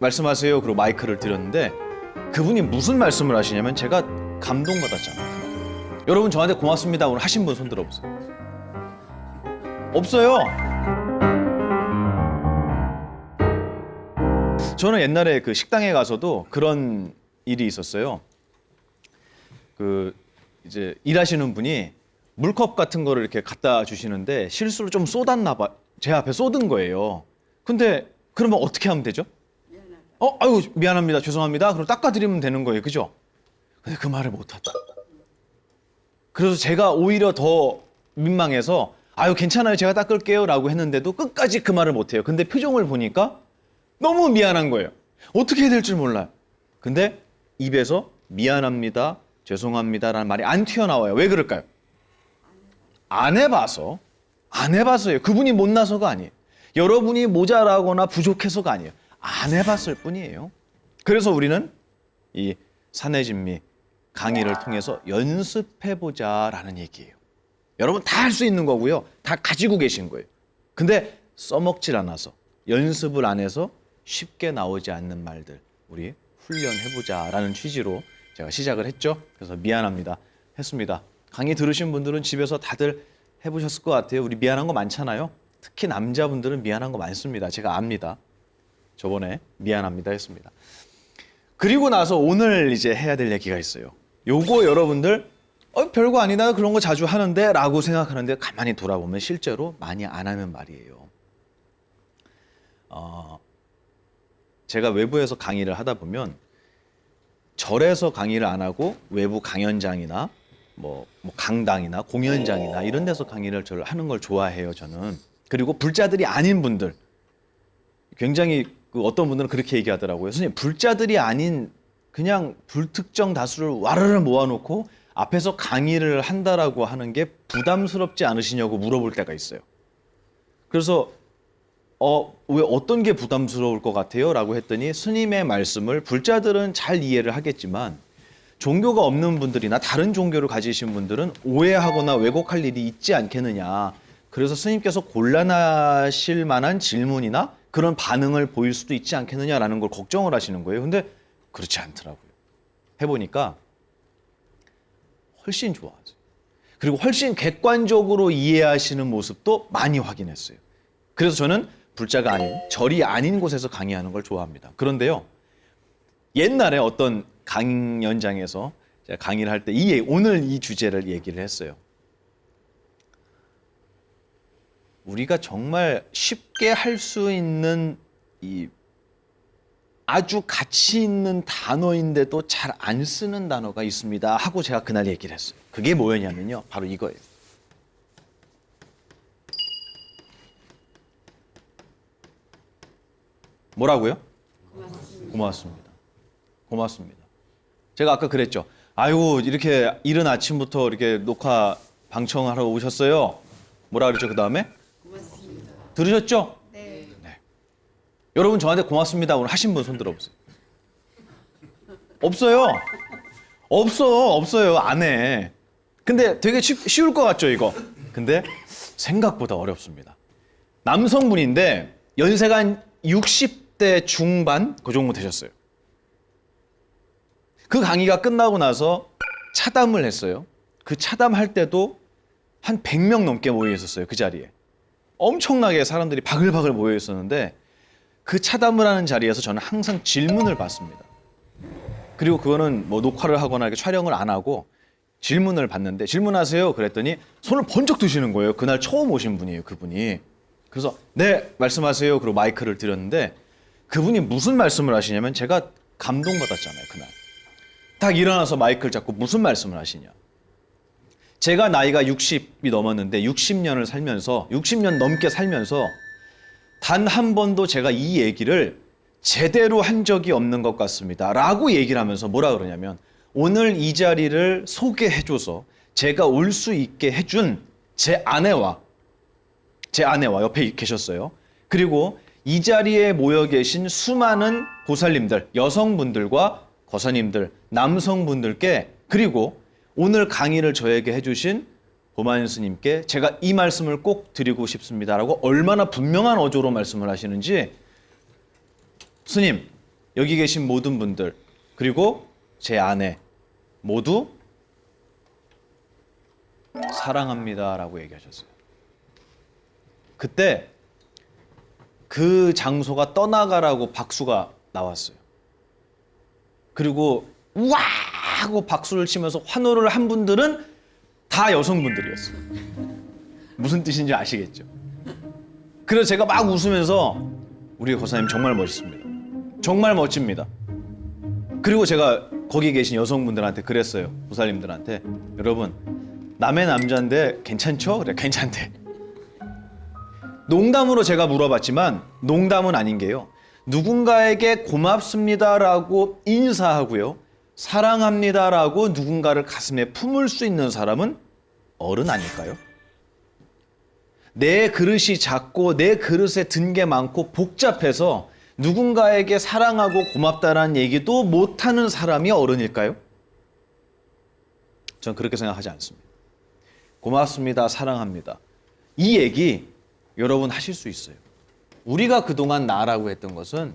말씀하세요. 그리고 마이크를 드렸는데 그분이 무슨 말씀을 하시냐면 제가 감동받았잖아요. 그날. 여러분 저한테 고맙습니다 오늘 하신 분 손 들어보세요. 없어요. 저는 옛날에 그 식당에 가서도 그런 일이 있었어요. 그 이제 일하시는 분이 물컵 같은 거를 이렇게 갖다 주시는데 실수로 좀 쏟았나 봐. 제 앞에 쏟은 거예요. 근데 그러면 어떻게 하면 되죠? 아유 미안합니다. 죄송합니다. 그럼 닦아드리면 되는 거예요. 그죠? 근데 그 말을 못하다. 그래서 제가 오히려 더 민망해서 아유 괜찮아요. 제가 닦을게요. 라고 했는데도 끝까지 그 말을 못해요. 근데 표정을 보니까 너무 미안한 거예요. 어떻게 해야 될 줄 몰라요. 근데 입에서 미안합니다. 죄송합니다라는 말이 안 튀어나와요. 왜 그럴까요? 안 해봐서. 안 해봐서요. 그분이 못나서가 아니에요. 여러분이 모자라거나 부족해서가 아니에요. 안 해봤을 뿐이에요. 그래서 우리는 이 사내진미 강의를 통해서 연습해보자라는 얘기예요. 여러분 다 할 수 있는 거고요. 다 가지고 계신 거예요. 근데 써먹질 않아서 연습을 안 해서 쉽게 나오지 않는 말들 우리 훈련해보자라는 취지로 제가 시작을 했죠. 그래서 미안합니다 했습니다. 강의 들으신 분들은 집에서 다들 해보셨을 것 같아요. 우리 미안한 거 많잖아요. 특히 남자분들은 미안한 거 많습니다. 제가 압니다. 저번에 미안합니다 했습니다. 그리고 나서 오늘 이제 해야 될 얘기가 있어요. 요거 여러분들 별거 아니다 그런 거 자주 하는데 라고 생각하는데 가만히 돌아보면 실제로 많이 안 하는 말이에요. 제가 외부에서 강의를 하다 보면 절에서 강의를 안 하고 외부 강연장이나 뭐 강당이나 공연장이나 이런 데서 강의를 하는 걸 좋아해요. 저는. 그리고 불자들이 아닌 분들 굉장히 어떤 분들은 그렇게 얘기하더라고요. 선생님 불자들이 아닌 그냥 불특정 다수를 와르르 모아놓고 앞에서 강의를 한다라고 하는 게 부담스럽지 않으시냐고 물어볼 때가 있어요. 그래서 왜 어떤 게 부담스러울 것 같아요? 라고 했더니 스님의 말씀을 불자들은 잘 이해를 하겠지만 종교가 없는 분들이나 다른 종교를 가지신 분들은 오해하거나 왜곡할 일이 있지 않겠느냐. 그래서 스님께서 곤란하실 만한 질문이나 그런 반응을 보일 수도 있지 않겠느냐라는 걸 걱정을 하시는 거예요. 근데 그렇지 않더라고요. 해보니까 훨씬 좋아하죠. 그리고 훨씬 객관적으로 이해하시는 모습도 많이 확인했어요. 그래서 저는 불자가 아닌, 절이 아닌 곳에서 강의하는 걸 좋아합니다. 그런데요, 옛날에 어떤 강연장에서 제가 강의를 할 때 오늘 이 주제를 얘기를 했어요. 우리가 정말 쉽게 할 수 있는 이 아주 가치 있는 단어인데도 잘 안 쓰는 단어가 있습니다 하고 제가 그날 얘기를 했어요. 그게 뭐였냐면요. 바로 이거예요. 뭐라고요? 고맙습니다. 고맙습니다. 제가 아까 그랬죠. 아이고 이렇게 이른 아침부터 이렇게 녹화 방청하러 오셨어요. 뭐라 그랬죠? 그 다음에? 고맙습니다. 들으셨죠? 네. 여러분 저한테 고맙습니다 오늘 하신 분 손 들어보세요. 없어요. 없어요. 안 해. 근데 되게 쉬울 것 같죠 이거. 근데 생각보다 어렵습니다. 남성분인데 연세가 한 60대 중반 그 정도 되셨어요. 그 강의가 끝나고 나서 차담을 했어요. 그 차담할 때도 한 100명 넘게 모여 있었어요. 그 자리에. 엄청나게 사람들이 바글바글 모여 있었는데 그 차담을 하는 자리에서 저는 항상 질문을 받습니다. 그리고 그거는 뭐 녹화를 하거나 이렇게 촬영을 안 하고 질문을 받는데 질문하세요 그랬더니 손을 번쩍 드시는 거예요. 그날 처음 오신 분이에요. 그분이. 그래서 네 말씀하세요 그리고 마이크를 드렸는데 그분이 무슨 말씀을 하시냐면 제가 감동받았잖아요. 그날. 딱 일어나서 마이크를 잡고 무슨 말씀을 하시냐. 제가 나이가 60이 넘었는데 60년을 살면서 60년 넘게 살면서 단 한 번도 제가 이 얘기를 제대로 한 적이 없는 것 같습니다 라고 얘기를 하면서 뭐라 그러냐면 오늘 이 자리를 소개해줘서 제가 올 수 있게 해준 제 아내와 옆에 계셨어요. 그리고 이 자리에 모여 계신 수많은 보살님들, 여성분들과 거사님들, 남성분들께 그리고 오늘 강의를 저에게 해주신 보만 스님께 제가 이 말씀을 꼭 드리고 싶습니다라고 얼마나 분명한 어조로 말씀을 하시는지 스님 여기 계신 모든 분들 그리고 제 아내 모두 사랑합니다라고 얘기하셨어요. 그때 그 장소가 떠나가라고 박수가 나왔어요. 그리고 우와 하고 박수를 치면서 환호를 한 분들은 다 여성분들이었어요. 무슨 뜻인지 아시겠죠? 그래서 제가 막 웃으면서 우리 거사님 정말 멋있습니다. 정말 멋집니다. 그리고 제가 거기 계신 여성분들한테 그랬어요. 보살님들한테 여러분 남의 남자인데 괜찮죠? 그래 괜찮대. 농담으로 제가 물어봤지만 농담은 아닌 게요. 누군가에게 고맙습니다라고 인사하고요. 사랑합니다라고 누군가를 가슴에 품을 수 있는 사람은 어른 아닐까요? 내 그릇이 작고 내 그릇에 든 게 많고 복잡해서 누군가에게 사랑하고 고맙다라는 얘기도 못하는 사람이 어른일까요? 전 그렇게 생각하지 않습니다. 고맙습니다. 사랑합니다. 이 얘기 여러분 하실 수 있어요. 우리가 그동안 나라고 했던 것은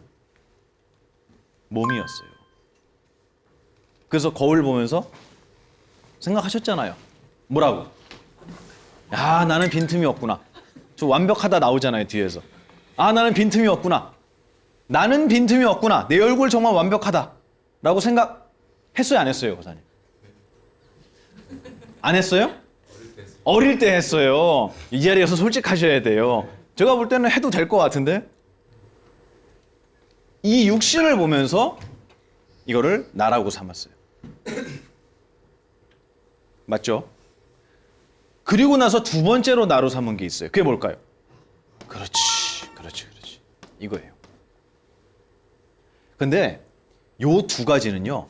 몸이었어요. 그래서 거울 보면서 생각하셨잖아요. 뭐라고? 야, 나는 빈틈이 없구나. 저 완벽하다 나오잖아요, 뒤에서. 아, 나는 빈틈이 없구나. 나는 빈틈이 없구나. 내 얼굴 정말 완벽하다. 라고 생각했어요, 안 했어요, 거사님? 안 했어요? 어릴 때 했어요. 이 자리에서 솔직하셔야 돼요. 제가 볼 때는 해도 될 것 같은데. 이 육신을 보면서 이거를 나라고 삼았어요. 맞죠? 그리고 나서 두 번째로 나로 삼은 게 있어요. 그게 뭘까요? 그렇지. 이거예요. 근데 요 두 가지는요.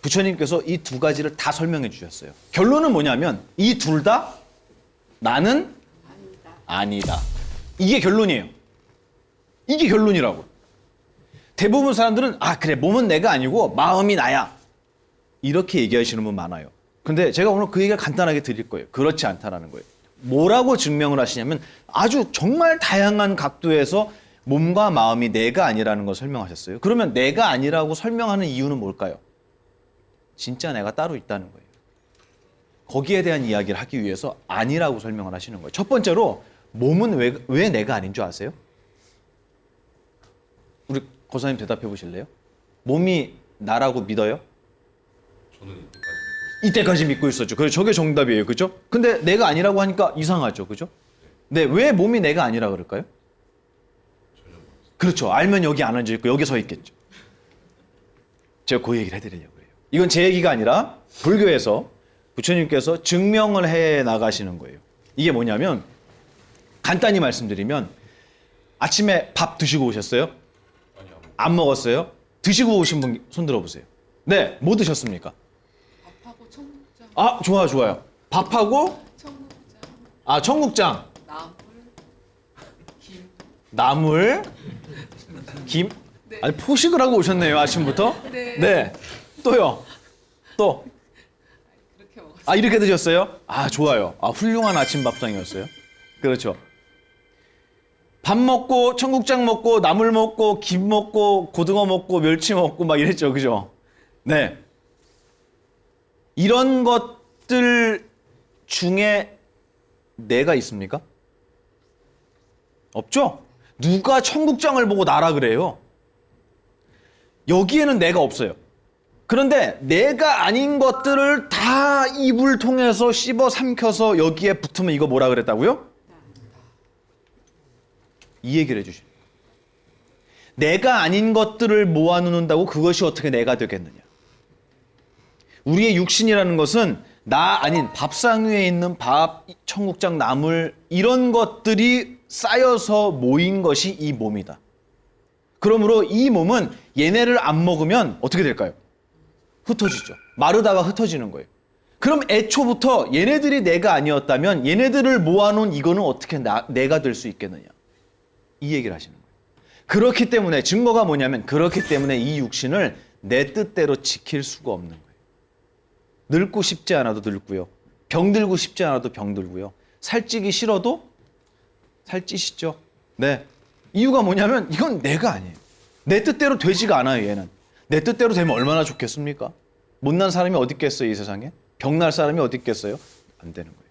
부처님께서 이 두 가지를 다 설명해 주셨어요. 결론은 뭐냐면 이 둘 다 나는 아니다. 이게 결론이에요. 이게 결론이라고. 대부분 사람들은 아 그래 몸은 내가 아니고 마음이 나야. 이렇게 얘기하시는 분 많아요. 근데 제가 오늘 그 얘기를 간단하게 드릴 거예요. 그렇지 않다라는 거예요. 뭐라고 증명을 하시냐면 아주 정말 다양한 각도에서 몸과 마음이 내가 아니라는 걸 설명하셨어요. 그러면 내가 아니라고 설명하는 이유는 뭘까요? 진짜 내가 따로 있다는 거예요. 거기에 대한 이야기를 하기 위해서 아니라고 설명을 하시는 거예요. 첫 번째로 몸은 왜 내가 아닌 줄 아세요? 우리 거사님 대답해 보실래요? 몸이 나라고 믿어요? 저는 이때까지 믿고 있었죠. 그래서 저게 정답이에요. 그죠? 근데 내가 아니라고 하니까 이상하죠. 그죠? 네, 왜 몸이 내가 아니라 그럴까요? 그렇죠. 알면 여기 안 앉아 있고 여기 서 있겠죠. 제가 그 얘기를 해드리려고 해요. 이건 제 얘기가 아니라 불교에서 부처님께서 증명을 해 나가시는 거예요. 이게 뭐냐면 간단히 말씀드리면 아침에 밥 드시고 오셨어요? 안 먹었어요? 드시고 오신 분 손 들어보세요. 네, 뭐 드셨습니까? 밥하고 청국장. 아, 좋아요. 밥하고 청국장. 아, 청국장. 나물. 김? 네. 아니 포식을 하고 오셨네요, 아침부터? 네. 네. 또요? 또? 그렇게 먹었어요. 아, 이렇게 드셨어요? 아, 좋아요. 아, 훌륭한 아침 밥상이었어요. 그렇죠. 밥 먹고, 청국장 먹고, 나물 먹고, 김 먹고, 고등어 먹고, 멸치 먹고, 막 이랬죠. 그죠? 네. 이런 것들 중에 내가 있습니까? 없죠? 누가 청국장을 보고 나라 그래요? 여기에는 내가 없어요. 그런데 내가 아닌 것들을 다 입을 통해서 씹어 삼켜서 여기에 붙으면 이거 뭐라 그랬다고요? 이 얘기를 해주시죠. 내가 아닌 것들을 모아놓는다고 그것이 어떻게 내가 되겠느냐. 우리의 육신이라는 것은 나 아닌 밥상 위에 있는 밥, 청국장, 나물 이런 것들이 쌓여서 모인 것이 이 몸이다. 그러므로 이 몸은 얘네를 안 먹으면 어떻게 될까요? 흩어지죠. 마르다가 흩어지는 거예요. 그럼 애초부터 얘네들이 내가 아니었다면 얘네들을 모아놓은 이거는 어떻게 내가 될 수 있겠느냐. 이 얘기를 하시는 거예요. 그렇기 때문에 증거가 뭐냐면 그렇기 때문에 이 육신을 내 뜻대로 지킬 수가 없는 거예요. 늙고 싶지 않아도 늙고요. 병들고 싶지 않아도 병들고요. 살찌기 싫어도 살찌시죠. 네. 이유가 뭐냐면 이건 내가 아니에요. 내 뜻대로 되지가 않아요, 얘는. 내 뜻대로 되면 얼마나 좋겠습니까? 못난 사람이 어디 있겠어요, 이 세상에? 병날 사람이 어디 있겠어요? 안 되는 거예요.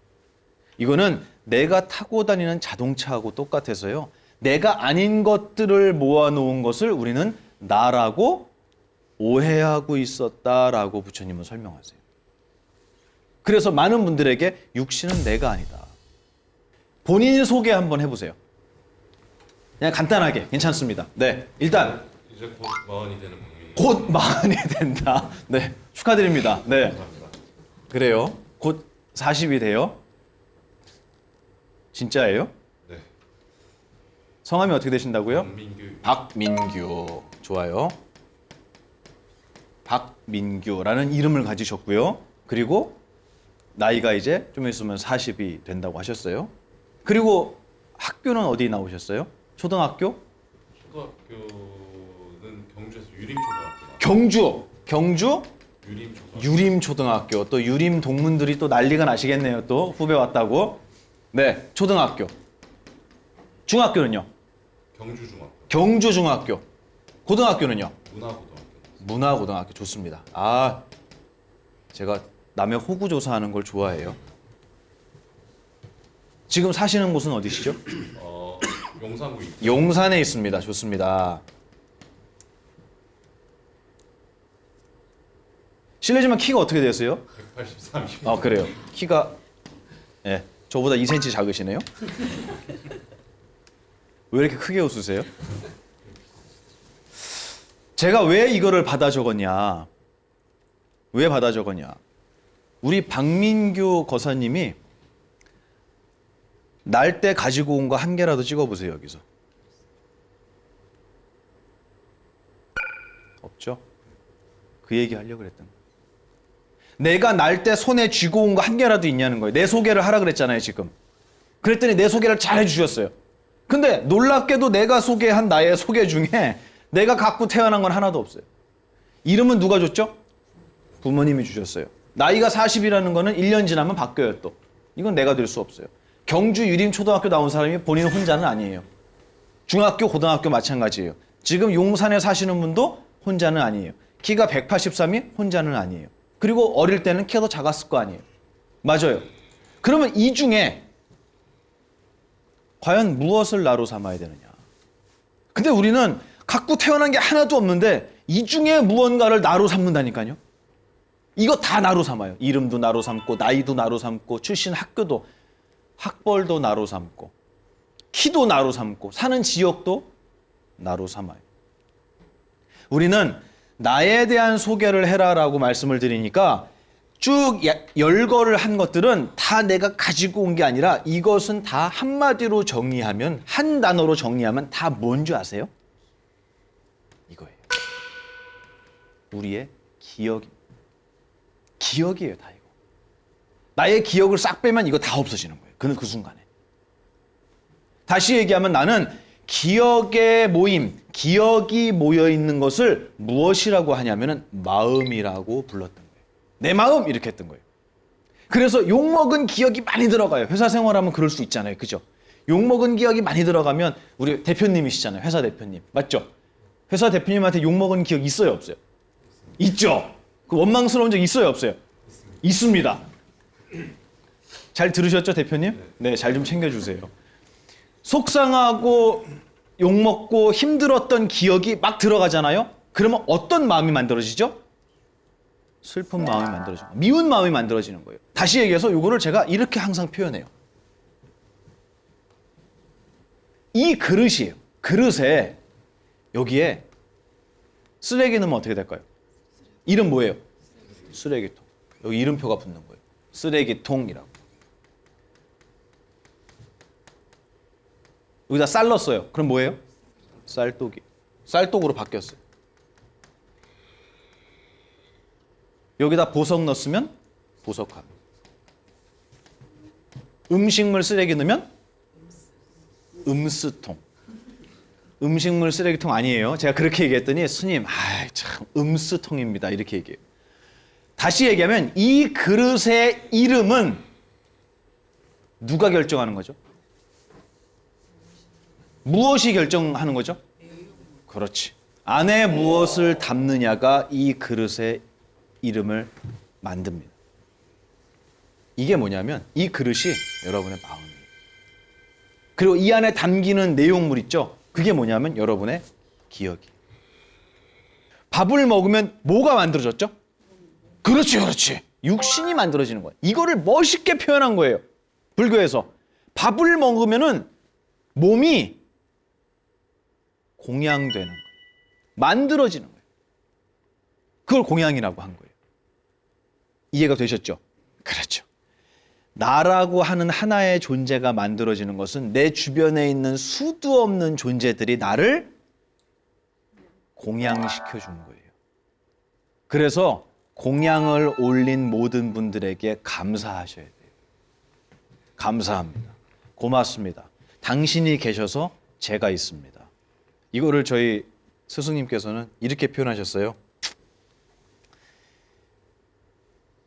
이거는 내가 타고 다니는 자동차하고 똑같아서요. 내가 아닌 것들을 모아놓은 것을 우리는 나라고 오해하고 있었다라고 부처님은 설명하세요. 그래서 많은 분들에게 육신은 내가 아니다. 본인 소개 한번 해보세요. 그냥 간단하게 괜찮습니다. 네, 일단 이제 곧 마흔이 되는 국민. 곧 마흔이 된다. 네, 축하드립니다. 네, 감사합니다. 그래요. 곧 40이 돼요. 진짜예요? 네. 성함이 어떻게 되신다고요? 민규. 박민규. 좋아요. 박민규라는 이름을 가지셨고요. 그리고 나이가 이제 좀 있으면 40이 된다고 하셨어요. 그리고 학교는 어디 나오셨어요? 초등학교? 초등학교는 경주에서 유림초등학교. 경주 유림초등학교. 유림초등학교. 또 유림 동문들이 또 난리가 나시겠네요. 또 후배 왔다고. 네, 초등학교. 중학교는요? 경주중학교. 경주중학교. 고등학교는요? 문화고등학교. 문화고등학교. 좋습니다. 아, 제가 남의 호구 조사하는 걸 좋아해요. 지금 사시는 곳은 어디시죠? 용산구 입구. 용산에 있습니다. 좋습니다. 실례지만 키가 어떻게 되세요? 183입니다. 아, 그래요. 키가 예, 저보다 2cm 작으시네요. 왜 이렇게 크게 웃으세요? 제가 왜 이거를 받아 적었냐? 왜 받아 적었냐? 우리 박민규 거사님이 날 때 가지고 온 거 한 개라도 찍어보세요, 여기서. 없죠? 그 얘기 하려고 그랬던 거예요. 내가 날 때 손에 쥐고 온 거 한 개라도 있냐는 거예요. 내 소개를 하라 그랬잖아요, 지금. 그랬더니 내 소개를 잘 해주셨어요. 근데 놀랍게도 내가 소개한 나의 소개 중에 내가 갖고 태어난 건 하나도 없어요. 이름은 누가 줬죠? 부모님이 주셨어요. 나이가 40이라는 거는 1년 지나면 바뀌어요, 또. 이건 내가 될 수 없어요. 경주 유림초등학교 나온 사람이 본인 혼자는 아니에요. 중학교, 고등학교 마찬가지예요. 지금 용산에 사시는 분도 혼자는 아니에요. 키가 183이 혼자는 아니에요. 그리고 어릴 때는 키가 더 작았을 거 아니에요. 맞아요. 그러면 이 중에 과연 무엇을 나로 삼아야 되느냐. 근데 우리는 갖고 태어난 게 하나도 없는데 이 중에 무언가를 나로 삼는다니까요. 이거 다 나로 삼아요. 이름도 나로 삼고 나이도 나로 삼고 출신 학교도 학벌도 나로 삼고 키도 나로 삼고 사는 지역도 나로 삼아요. 우리는 나에 대한 소개를 해라라고 말씀을 드리니까 쭉 열거를 한 것들은 다 내가 가지고 온 게 아니라 이것은 다 한마디로 정리하면 한 단어로 정리하면 다 뭔 줄 아세요? 이거예요. 우리의 기억입니다. 기억이에요, 다 이거. 나의 기억을 싹 빼면 이거 다 없어지는 거예요. 그 순간에. 다시 얘기하면 나는 기억의 모임, 기억이 모여 있는 것을 무엇이라고 하냐면은 마음이라고 불렀던 거예요. 내 마음 이렇게 했던 거예요. 그래서 욕먹은 기억이 많이 들어가요. 회사 생활하면 그럴 수 있잖아요. 그죠? 욕먹은 기억이 많이 들어가면 우리 대표님이시잖아요. 회사 대표님. 맞죠? 회사 대표님한테 욕먹은 기억 있어요, 없어요? 있죠? 그 원망스러운 적 있어요, 없어요? 있습니다. 잘 들으셨죠, 대표님? 네, 잘 좀 챙겨주세요. 속상하고 욕먹고 힘들었던 기억이 막 들어가잖아요? 그러면 어떤 마음이 만들어지죠? 슬픈 마음이 만들어지고 미운 마음이 만들어지는 거예요. 다시 얘기해서 이거를 제가 이렇게 항상 표현해요. 이 그릇이에요. 그릇에 여기에 쓰레기 넣으면 어떻게 될까요? 이름 뭐예요? 쓰레기통. 여기 이름표가 붙는 거예요. 쓰레기통이라고. 여기다 쌀 넣었어요. 그럼 뭐예요? 쌀독이. 쌀독으로 바뀌었어요. 여기다 보석 넣었으면 보석함. 음식물 쓰레기 넣으면 음스통. 음식물 쓰레기통 아니에요. 제가 그렇게 얘기했더니 스님, 참 음스통입니다. 이렇게 얘기해요. 다시 얘기하면 이 그릇의 이름은 누가 결정하는 거죠? 무엇이 결정하는 거죠? 그렇지. 안에 무엇을 담느냐가 이 그릇의 이름을 만듭니다. 이게 뭐냐면 이 그릇이 여러분의 마음이에요. 그리고 이 안에 담기는 내용물 있죠? 그게 뭐냐면 여러분의 기억이에요. 밥을 먹으면 뭐가 만들어졌죠? 그렇지, 그렇지. 육신이 만들어지는 거예요. 이거를 멋있게 표현한 거예요. 불교에서. 밥을 먹으면은 몸이 공양되는 거예요. 만들어지는 거예요. 그걸 공양이라고 한 거예요. 이해가 되셨죠? 그렇죠. 나라고 하는 하나의 존재가 만들어지는 것은 내 주변에 있는 수도 없는 존재들이 나를 공양시켜 준 거예요. 그래서 공양을 올린 모든 분들에게 감사하셔야 돼요. 감사합니다. 고맙습니다. 당신이 계셔서 제가 있습니다. 이거를 저희 스승님께서는 이렇게 표현하셨어요.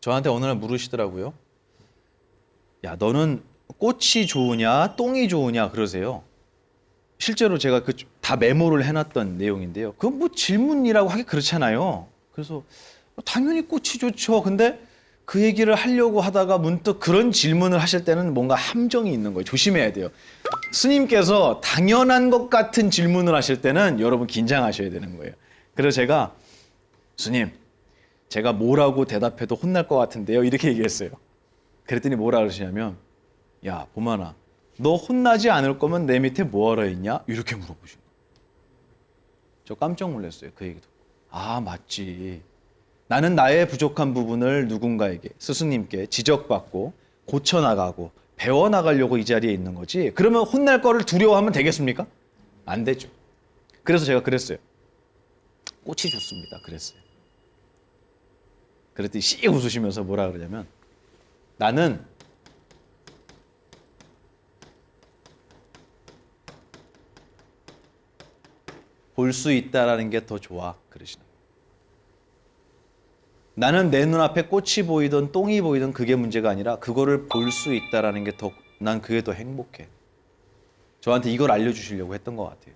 저한테 어느 날 물으시더라고요. 야, 너는 꽃이 좋으냐, 똥이 좋으냐 그러세요. 실제로 제가 다 메모를 해놨던 내용인데요. 그건 뭐 질문이라고 하기 그렇잖아요. 그래서 당연히 꽃이 좋죠. 근데 그 얘기를 하려고 하다가 문득 그런 질문을 하실 때는 뭔가 함정이 있는 거예요. 조심해야 돼요. 스님께서 당연한 것 같은 질문을 하실 때는 여러분 긴장하셔야 되는 거예요. 그래서 제가 스님, 제가 뭐라고 대답해도 혼날 것 같은데요. 이렇게 얘기했어요. 그랬더니 뭐라 그러시냐면, 야, 보만아, 너 혼나지 않을 거면 내 밑에 뭐하러 있냐? 이렇게 물어보신 거예요. 저 깜짝 놀랐어요. 그 얘기 듣고. 아, 맞지. 나는 나의 부족한 부분을 누군가에게, 스승님께 지적받고 고쳐나가고 배워나가려고 이 자리에 있는 거지. 그러면 혼날 거를 두려워하면 되겠습니까? 안 되죠. 그래서 제가 그랬어요. 꽃이 좋습니다. 그랬어요. 그랬더니 씩 웃으시면서 뭐라 그러냐면, 나는 볼 수 있다라는 게 더 좋아 그러시는 거예요. 나는 내 눈앞에 꽃이 보이든 똥이 보이든 그게 문제가 아니라 그거를 볼 수 있다라는 게 난 그게 더 행복해. 저한테 이걸 알려주시려고 했던 것 같아요.